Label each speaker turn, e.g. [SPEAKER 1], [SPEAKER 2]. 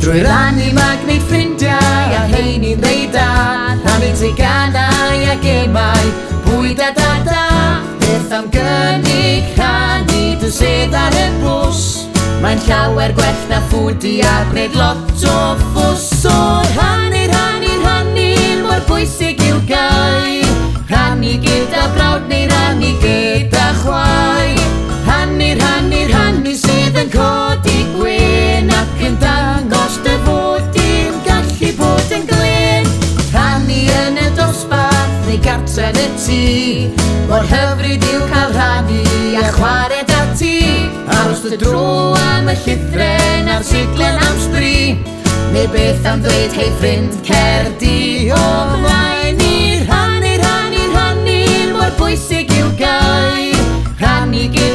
[SPEAKER 1] Drwy rannu mae gwneud ffrindiau a heini'n ddeida, rhannu teganau a gemau, bwyd a dada. Beth am gynnig rhannu dy sedd ar y bws, mae'n llawer gwell na ffwdi a gwneud lot o ffws. So rhannu, rhannu, rhannu, mor bwysig i'w gael. Rhannu gyda brawd neu rhannu gyda chwaer. Rhannu, rhannu, rhannu sydd yn codi gwyn ac yn dangos dy fod i'n gallu bod yn glyn. Rhannu yn y dosbarth neu gartre yn y tŷ, mor hyfryd i'w cael rhannu a chwarae da ti. Aros dy dro am y llythren a'r siglen am sbri, neu beth am ddweud hei ffrind cer di o flaen i. Rhannu, rhannu, rhannu, mor bwysig i'w gael. Rhannu gyda